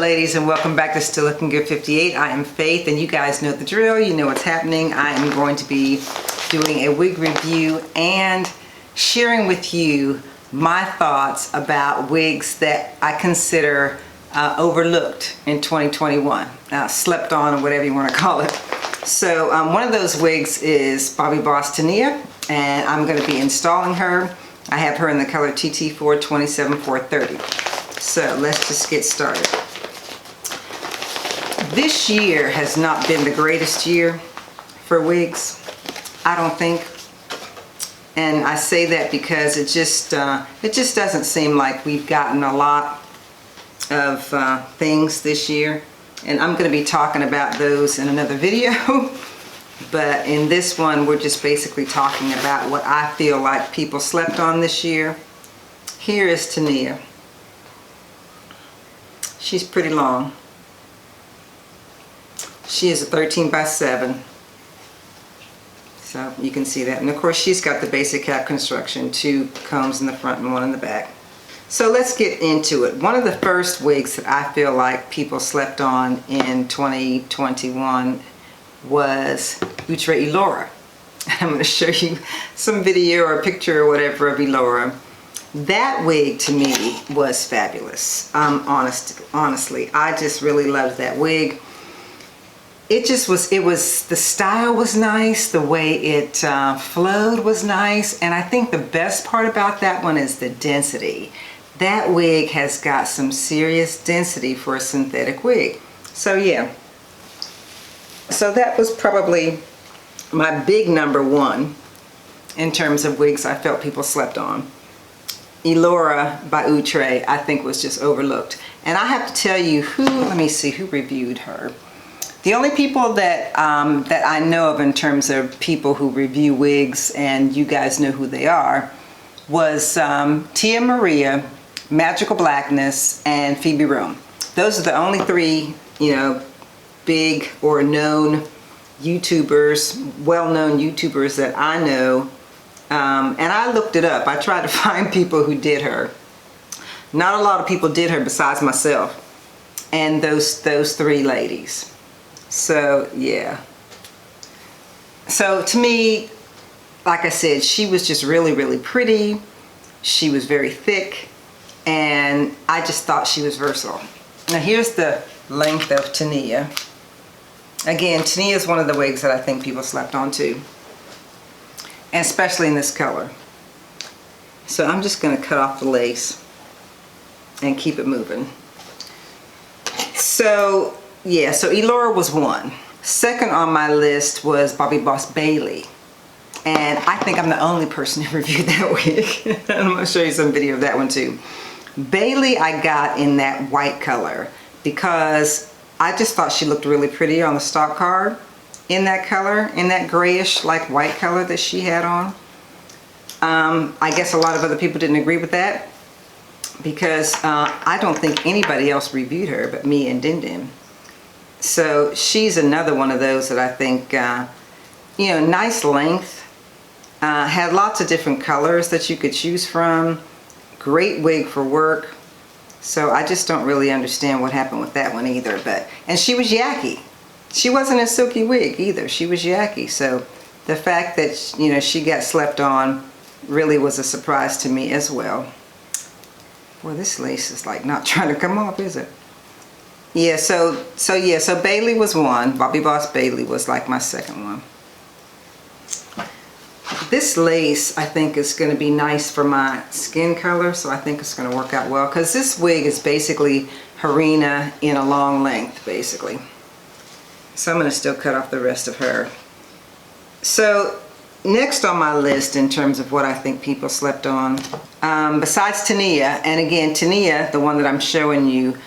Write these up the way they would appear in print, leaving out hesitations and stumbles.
ladies, and welcome back to Still Looking Good 58. I am Faith, and you guys know the drill. You know what's happening. I am going to be doing a wig review and sharing with you my thoughts about wigs that I consider overlooked in 2021, slept on, or whatever you want to call it. So one of those wigs is Bobbi Boss Tania, and I'm going to be installing her. I have her in the color TT4 27430. So let's just get started. This year has not been the greatest year for wigs, I don't think. And I say that because it just doesn't seem like we've gotten a lot of things this year. And I'm going to be talking about those in another video. But in this one, we're just basically talking about what I feel like people slept on this year. Here is Tania. She's pretty long. She is a 13 by 7. So you can see that. And of course she's got the basic cap construction, 2 combs in the front and 1 in the back. So let's get into it. One of the first wigs that I feel like people slept on in 2021 was Elora. I'm going to show you some video or a picture or whatever of Elora. That wig to me was fabulous. Honestly, I just really loved that wig. It was, the style was nice, the way it flowed was nice, and I think the best part about that one is the density. That wig has got some serious density for a synthetic wig. So yeah, so that was probably my big number one in terms of wigs I felt people slept on. Elora by Outre, I think, was just overlooked. And I have to tell you let me see who reviewed her. The only people that that I know of in terms of people who review wigs, and you guys know who they are, was Tia Maria, Magical Blackness, and Phoebe Rome. Those are the only 3, you know, big or known YouTubers, well-known YouTubers that I know. And I looked it up. I tried to find people who did her. Not a lot of people did her besides myself and those 3 ladies. So yeah. So to me, like I said, she was just really pretty. She was very thick, and I just thought she was versatile. Now here's the length of Tania. Again, Tania is one of the wigs that I think people slept on too, and especially in this color. So I'm just going to cut off the lace and keep it moving. So yeah, so Elora was 1. Second on my list was Bobbi Boss Bailey. And I think I'm the only person who reviewed that wig. I'm going to show you some video of that one too. Bailey I got in that white color because I just thought she looked really pretty on the stock card in that color, in that grayish like white color that she had on. I guess a lot of other people didn't agree with that because I don't think anybody else reviewed her but me and Din Din. So she's another one of those that I think, you know, nice length, had lots of different colors that you could choose from, great wig for work. So I just don't really understand what happened with that one either. And she was yucky. She wasn't a silky wig either. She was yucky. So the fact that, you know, she got slept on really was a surprise to me as well. Boy, this lace is like not trying to come off, is it? Yeah, so Bailey was 1. Bobbi Boss Bailey was like my second one. This lace I think is going to be nice for my skin color, so I think it's going to work out well because this wig is basically Harina in a long length, basically. So I'm going to still cut off the rest of her. So next on my list in terms of what I think people slept on, besides Tania, and again Tania, the one that I'm showing you,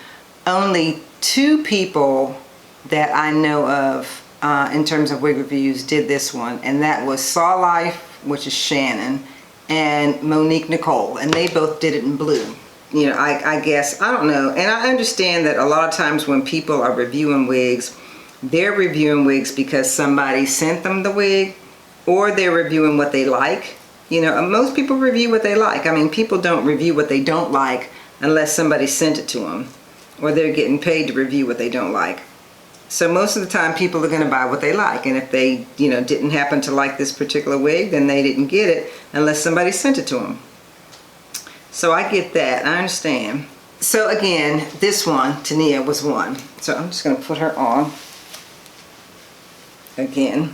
only 2 people that I know of in terms of wig reviews did this one, and that was Saw Life, which is Shannon, and Monique Nicole, and they both did it in blue. You know, I guess, I don't know, and I understand that a lot of times when people are reviewing wigs, they're reviewing wigs because somebody sent them the wig, or they're reviewing what they like. You know, most people review what they like. I mean, people don't review what they don't like unless somebody sent it to them. or they're getting paid to review what they don't like. So most of the time people are going to buy what they like, and if they, you know, didn't happen to like this particular wig, then they didn't get it unless somebody sent it to them. So I get that, I understand. So again, this one, Tania, was one. So I'm just going to put her on again,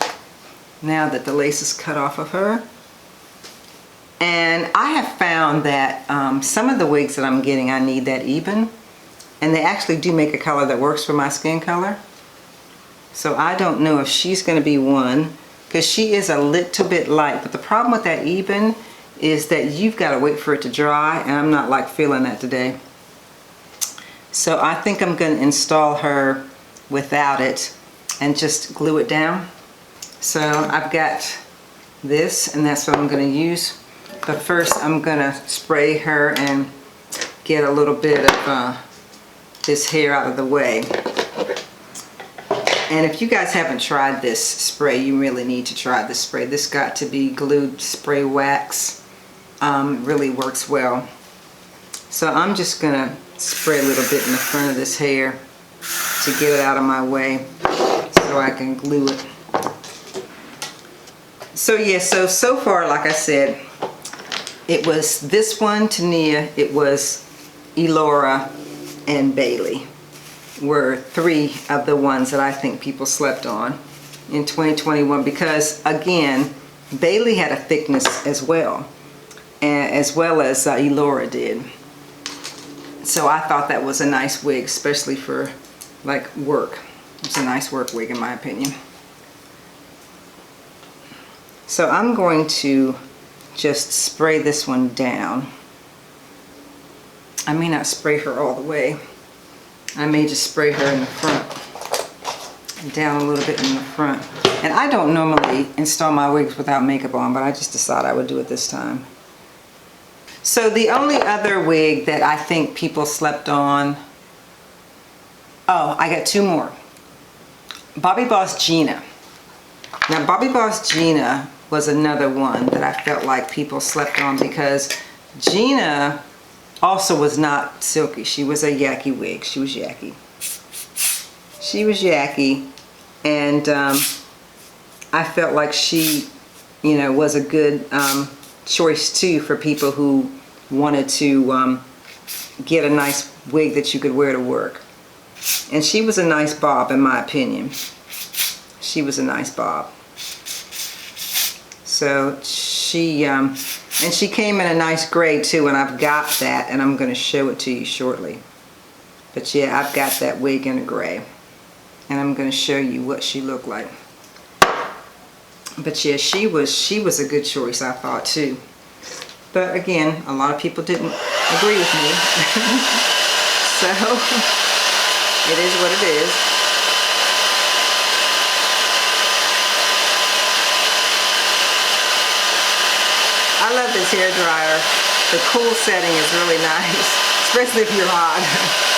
now that the lace is cut off of her. And I have found that some of the wigs that I'm getting, I need that even. And they actually do make a color that works for my skin color. So I don't know if she's going to be one, because she is a little bit light. But the problem with that even is that you've got to wait for it to dry, and I'm not like feeling that today. So I think I'm going to install her without it and just glue it down. So I've got this, and that's what I'm going to use. But first I'm going to spray her and get a little bit of this hair out of the way. And if you guys haven't tried this spray, you really need to try this spray. This got to be glued spray wax. Really works well. So I'm just going to spray a little bit in the front of this hair to get it out of my way so I can glue it. So yeah, so far, like I said, it was this one, Tania, it was Elora, and Bailey were three of the ones that I think people slept on in 2021, because again, Bailey had a thickness as well as Elora did. So I thought that was a nice wig, especially for like work. It's a nice work wig in my opinion. So I'm going to just spray this one down. I may not spray her all the way. I may just spray her in the front, down a little bit in the front. And I don't normally install my wigs without makeup on, but I just decided I would do it this time. So the only other wig that I think people slept on, oh, I got two more. Bobbi Boss Gina. Now Bobbi Boss Gina was another one that I felt like people slept on, because Gina also was not silky. She was a yaki wig. She was yaki. She was yaki, and I felt like she, you know, was a good choice too for people who wanted to get a nice wig that you could wear to work. And she was a nice bob, in my opinion. She was a nice bob. So she and she came in a nice gray too, and I've got that, and I'm going to show it to you shortly. But yeah, I've got that wig in a gray, and I'm going to show you what she looked like. But yeah, she was a good choice, I thought too. But again, a lot of people didn't agree with me. So it is what it is. I love this hair dryer. The cool setting is really nice, especially if you're hot.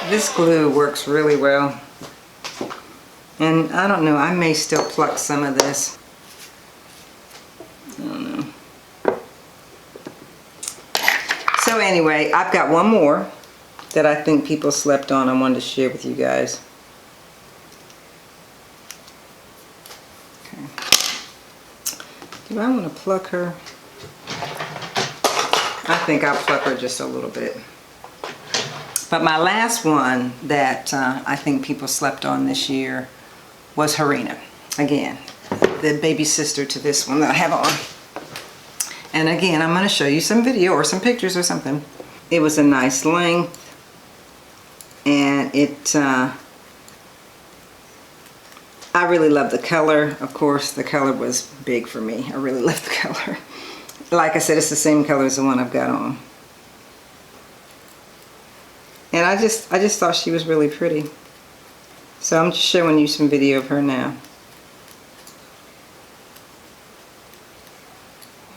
This glue works really well, and I don't know, I may still pluck some of this. I don't know. So anyway, I've got one more that I think people slept on. I wanted to share with you guys. Okay. Do I want to pluck her? I think I'll pluck her just a little bit. But my last one that I think people slept on this year was Harina. Again, the baby sister to this one that I have on. And again, I'm going to show you some video or some pictures or something. It was a nice length. And it, I really love the color. Of course, the color was big for me. I really love the color. Like I said, it's the same color as the one I've got on. And I just thought she was really pretty. So I'm just showing you some video of her now.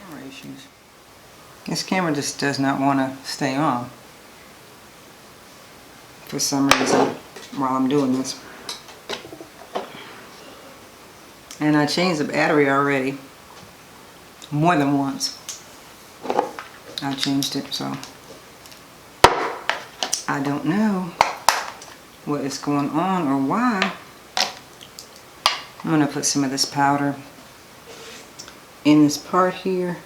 Camera issues. This camera just does not want to stay on for some reason while I'm doing this. And I changed the battery already. More than once. I changed it, so I don't know what is going on or why. I'm going to put some of this powder in this part here,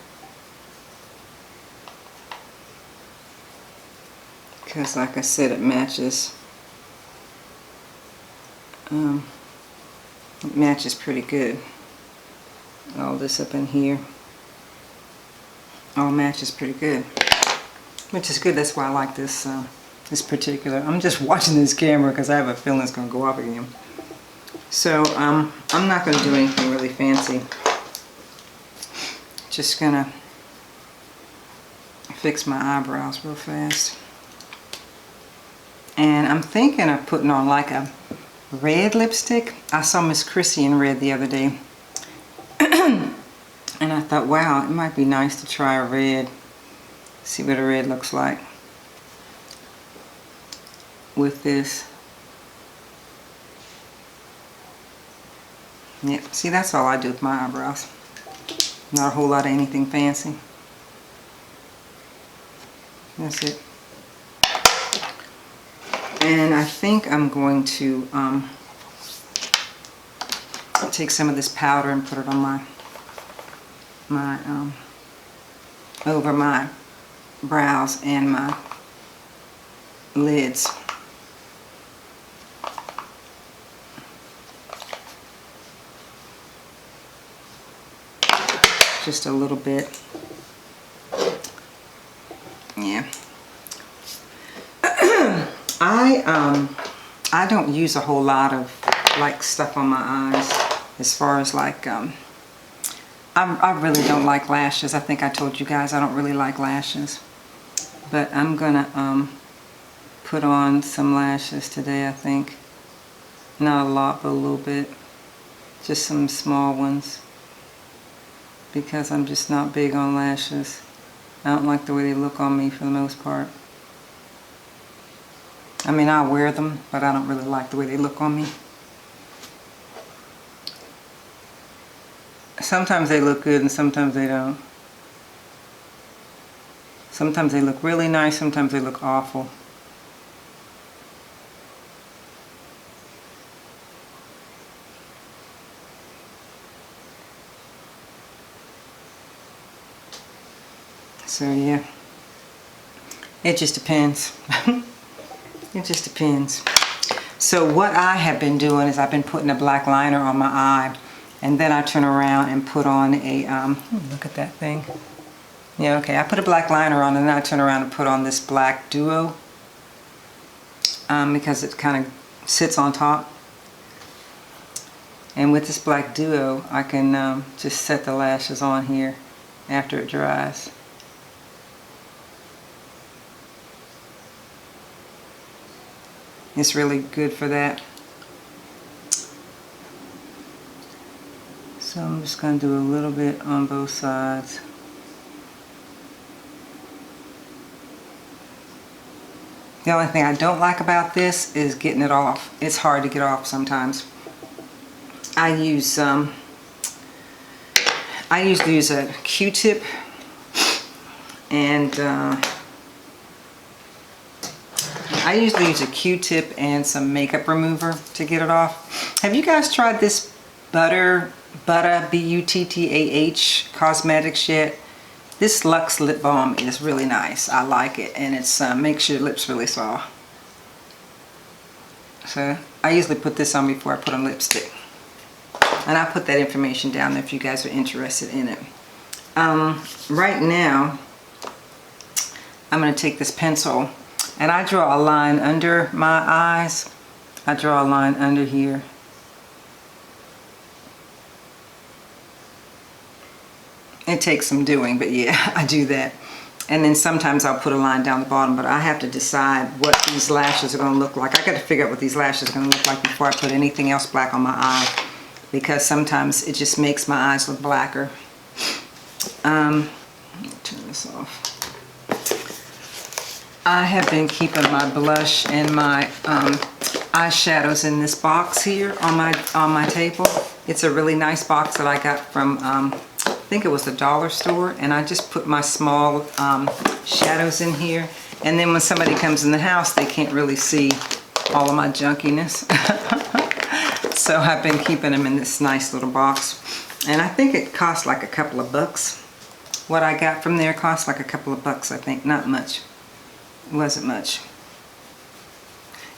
because like I said, it matches. It matches pretty good. All this up in here all matches pretty good, which is good. That's why I like this this particular. I'm just watching this camera because I have a feeling it's going to go off again. So I'm not going to do anything really fancy. Just going to fix my eyebrows real fast. And I'm thinking of putting on like a red lipstick. I saw Miss Chrissy in red the other day. And I thought, wow, it might be nice to try a red. See what a red looks like with this. Yeah, see, that's all I do with my eyebrows. Not a whole lot of anything fancy. That's it. And I think I'm going to take some of this powder and put it on over my brows and my lids. Just a little bit. Yeah. I don't use a whole lot of like stuff on my eyes, as far as like I really don't like lashes. I think I told you guys I don't really like lashes, but I'm gonna put on some lashes today. I think not a lot, but a little bit, just some small ones, because I'm just not big on lashes. I don't like the way they look on me for the most part. I mean, I wear them, but I don't really like the way they look on me. Sometimes they look good and sometimes they don't. Sometimes they look really nice, sometimes they look awful. So yeah, it just depends. It just depends. So what I have been doing is I've been putting a black liner on my eye, and then I turn around and put on a, look at that thing. Yeah, okay, I put a black liner on and then I turn around and put on this black duo, because it kind of sits on top. And with this black duo, I can just set the lashes on here after it dries. It's really good for that. So I'm just going to do a little bit on both sides. The only thing I don't like about this is getting it off. It's hard to get off sometimes. I usually use a Q-tip, and I usually use a Q-tip and some makeup remover to get it off. Have you guys tried this Butta, B-U-T-T-A-H cosmetics yet? This Luxe lip balm is really nice. I like it, and it's makes your lips really soft. So I usually put this on before I put on lipstick. And I put that information down there if you guys are interested in it. Right now, I'm going to take this pencil and I draw a line under my eyes. I draw a line under here. It takes some doing, but yeah, I do that. And then sometimes I'll put a line down the bottom, but I have to decide what these lashes are going to look like. I got to figure out what these lashes are going to look like before I put anything else black on my eye, because sometimes it just makes my eyes look blacker. Let me turn this off. I have been keeping my blush and my eyeshadows in this box here on my table. It's a really nice box that I got from I think it was the dollar store, and I just put my small shadows in here, and then when somebody comes in the house they can't really see all of my junkiness. So I've been keeping them in this nice little box, and I think it cost like a couple of bucks. What I got from there cost like a couple of bucks, I think. Not much. It wasn't much.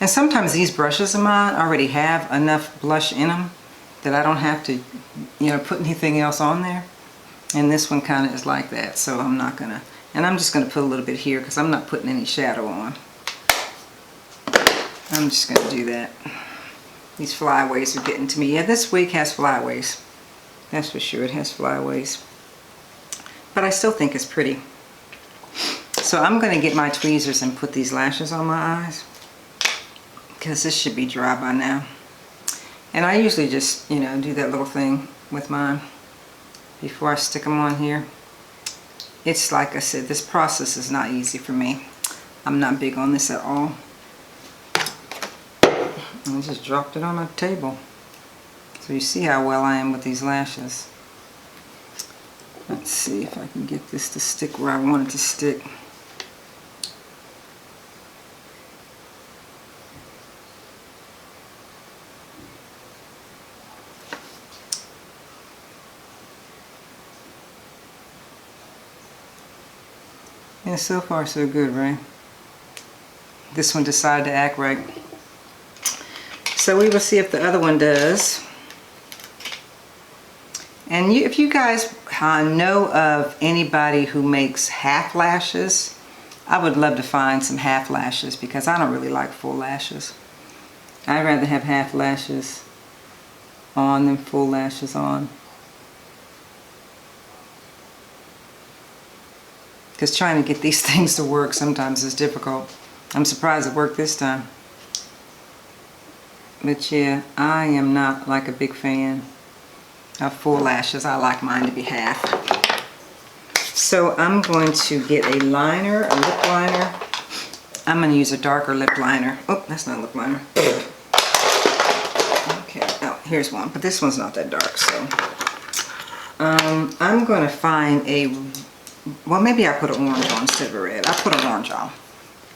And sometimes these brushes of mine already have enough blush in them that I don't have to, you know, put anything else on there. And this one kind of is like that, so I'm not gonna, and I'm just gonna put a little bit here because I'm not putting any shadow on. I'm just gonna do that. These flyaways are getting to me. Yeah, this wig has flyaways. That's for sure, it has flyaways. But I still think it's pretty. So I'm gonna get my tweezers and put these lashes on my eyes, because this should be dry by now. And I usually just, you know, do that little thing with mine before I stick them on here. It's like I said, this process is not easy for me. I'm not big on this at all. And I just dropped it on my table. So you see how well I am with these lashes. Let's see if I can get this to stick where I want it to stick. Yeah, so far so good, right? This one decided to act right. So we will see if the other one does. And if you guys know of anybody who makes half lashes, I would love to find some half lashes, because I don't really like full lashes. I'd rather have half lashes on than full lashes on. Because trying to get these things to work sometimes is difficult. I'm surprised it worked this time. But yeah, I am not like a big fan of full lashes. I like mine to be half. So I'm going to get a liner, a lip liner. I'm going to use a darker lip liner. Oh, that's not a lip liner. Okay, oh, here's one. But this one's not that dark, so. I'm going to find a, well, maybe I put an orange on instead of a red. I put an orange on.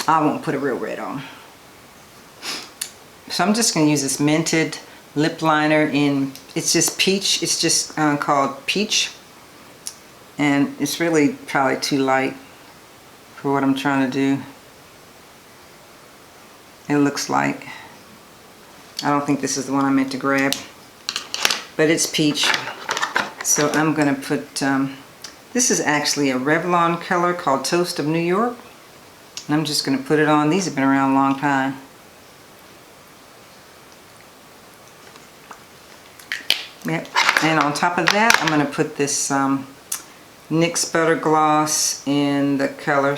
I won't put a real red on. So I'm just going to use this Mented lip liner in, it's just peach. It's just called Peach. And it's really probably too light for what I'm trying to do. It looks light. I don't think this is the one I meant to grab. But it's peach. So I'm going to put, this is actually a Revlon color called Toast of New York. And I'm just going to put it on. These have been around a long time. Yep. And on top of that, I'm going to put this NYX Butter Gloss in the color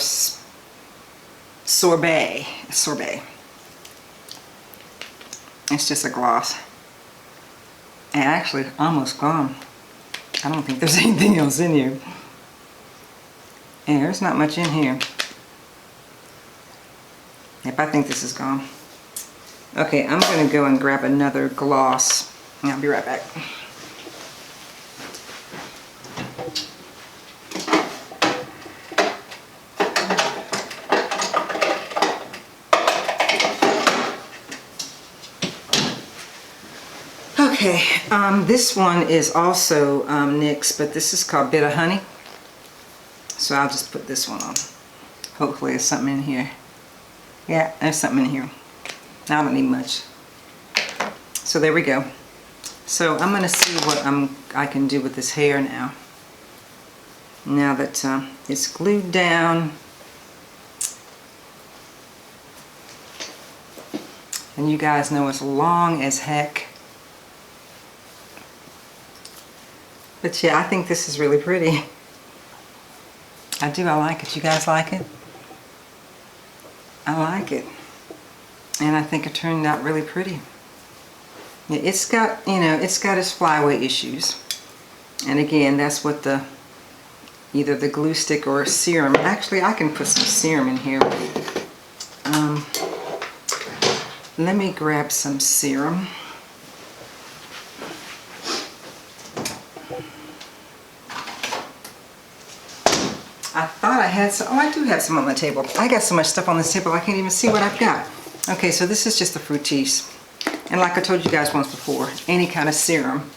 Sorbet. Sorbet. It's just a gloss. And actually, almost gone. I don't think there's anything else in here. And there's not much in here. Yep, I think this is gone. Okay, I'm going to go and grab another gloss. And I'll be right back. Okay, this one is also NYX, but this is called Bit of Honey. So I'll just put this one on. Hopefully there's something in here. Yeah, there's something in here. I don't need much. So there we go. So I'm going to see what I can do with this hair now. Now that it's glued down. And you guys know it's long as heck. But yeah, I think this is really pretty. I do, I like it. You guys like it? I like it. And I think it turned out really pretty. Yeah, it's got, you know, it's got its flyaway issues. And again, that's what the, either the glue stick or serum. Actually, I can put some serum in here. Let me grab some serum. I thought I had some. Oh, I do have some on the table. I got so much stuff on this table I can't even see what I've got. Okay, so this is just the Fructis. And like I told you guys once before, any kind of serum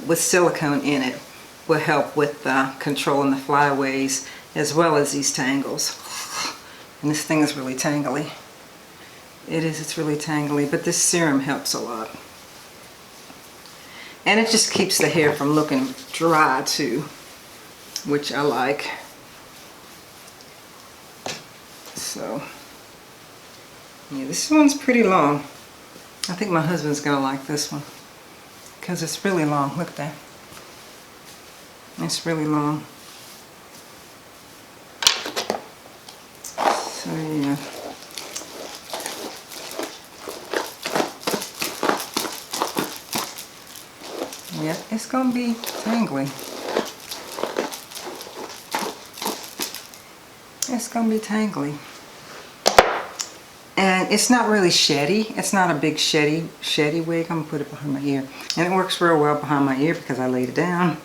with silicone in it will help with controlling the flyaways as well as these tangles. And this thing is really tangly. It is, it's really tangly, but this serum helps a lot. And it just keeps the hair from looking dry too, which I like. So, yeah, this one's pretty long. I think my husband's gonna like this one because it's really long. Look at that. It's really long. So, yeah. Yeah, it's gonna be tangly. It's gonna be tangly. And it's not really sheddy. It's not a big sheddy wig. I'm gonna put it behind my ear. And it works real well behind my ear because I laid it down.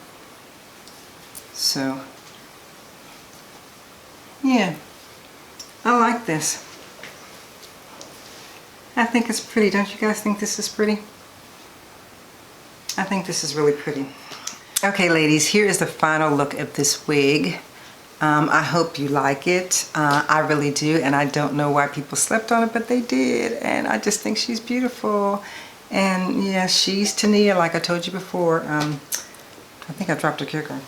So, yeah, I like this. I think it's pretty. Don't you guys think this is pretty? I think this is really pretty. Okay, ladies, here is the final look of this wig. I hope you like it. I really do, and I don't know why people slept on it, but they did, and I just think she's beautiful. And yeah, she's Tania, like I told you before. I think I dropped her cue card.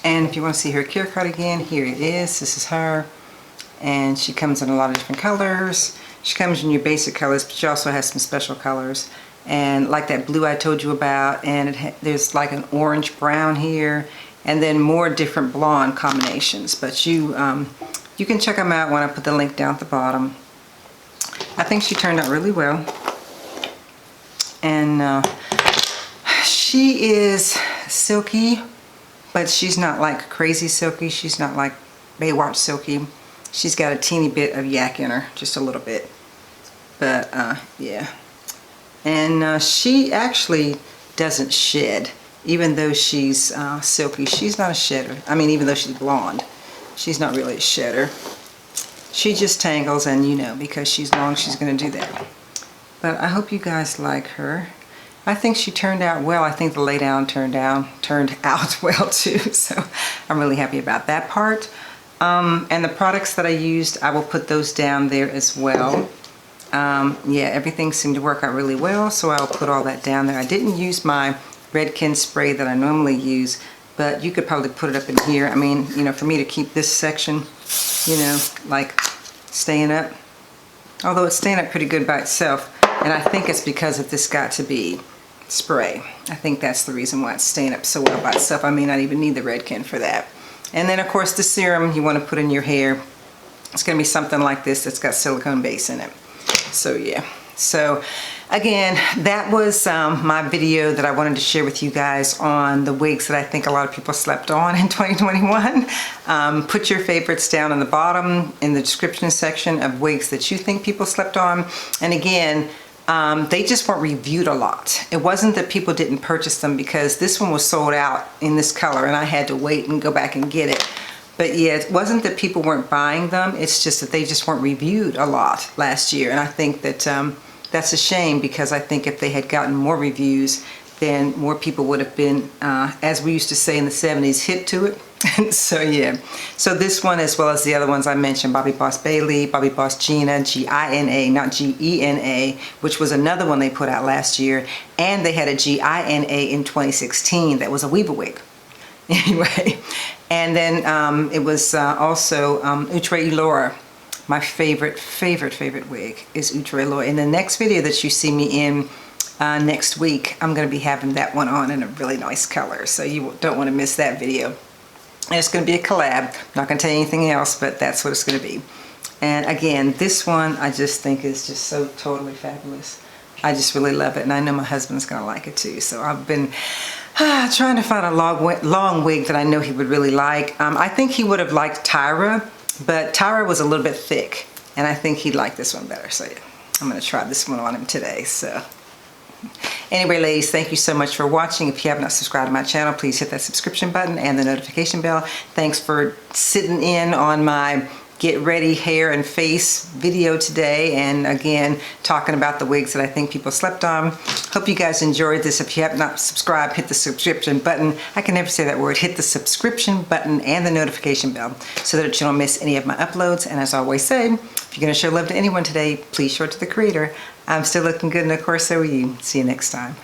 And if you want to see her cue card again, here it is. This is her, and she comes in a lot of different colors. She comes in your basic colors, but she also has some special colors. And like that blue I told you about, and there's like an orange brown here, and then more different blonde combinations. But you can check them out when I put the link down at the bottom. I think she turned out really well. And she is silky, but she's not like crazy silky. She's not like Baywatch silky. She's got a teeny bit of yak in her, just a little bit. But yeah. And she actually doesn't shed, even though she's silky. She's not a shedder. I mean, even though she's blonde, she's not really a shedder. She just tangles, and you know, because she's long, she's going to do that. But I hope you guys like her. I think she turned out well. I think the lay down turned out well too. So I'm really happy about that part. And the products that I used, I will put those down there as well. Yeah, everything seemed to work out really well, so I'll put all that down there. I didn't use my Redken spray that I normally use, but you could probably put it up in here. I mean, you know, for me to keep this section, you know, like staying up. Although it's staying up pretty good by itself, and I think it's because of this Got to Be spray. I think that's the reason why it's staying up so well by itself. I may not even need the Redken for that. And then, of course, the serum you want to put in your hair. It's going to be something like this that's got silicone base in it. So yeah, so again, that was my video that I wanted to share with you guys on the wigs that I think a lot of people slept on in 2021. Put your favorites down in the bottom in the description section of wigs that you think people slept on. And again, they just weren't reviewed a lot. It wasn't that people didn't purchase them, because this one was sold out in this color and I had to wait and go back and get it. But yeah, it wasn't that people weren't buying them, it's just that they just weren't reviewed a lot last year. And I think that that's a shame, because I think if they had gotten more reviews, then more people would have been, as we used to say in the 70s, hip to it. So yeah, so this one as well as the other ones I mentioned, Bobbi Boss Bailey, Bobbi Boss Gina, G-I-N-A, not G-E-N-A, which was another one they put out last year, and they had a G-I-N-A in 2016 that was a weaver wig. Anyway, and then it was also Outre Elora. My favorite wig is Outre Elora. In the next video that you see me in next week, I'm going to be having that one on in a really nice color, so you don't want to miss that video. And it's going to be a collab. I'm not going to tell you anything else, but that's what it's going to be. And again, this one I just think is just so totally fabulous. I just really love it, and I know my husband's going to like it too. So I've been trying to find a long wig that I know he would really like. I think he would have liked Tyra, but Tyra was a little bit thick, and I think he'd like this one better. So yeah, I'm going to try this one on him today. So anyway, ladies, thank you so much for watching. If you have not subscribed to my channel, please hit that subscription button and the notification bell. Thanks for sitting in on my get ready hair and face video today, and again talking about the wigs that I think people slept on. Hope you guys enjoyed this. If you have not subscribed, hit the subscription button. I can never say that word. Hit the subscription button and the notification bell so that you don't miss any of my uploads. And as I always say, if you're going to show love to anyone today, please show it to the creator. I'm still looking good, and of course so are you. See you next time.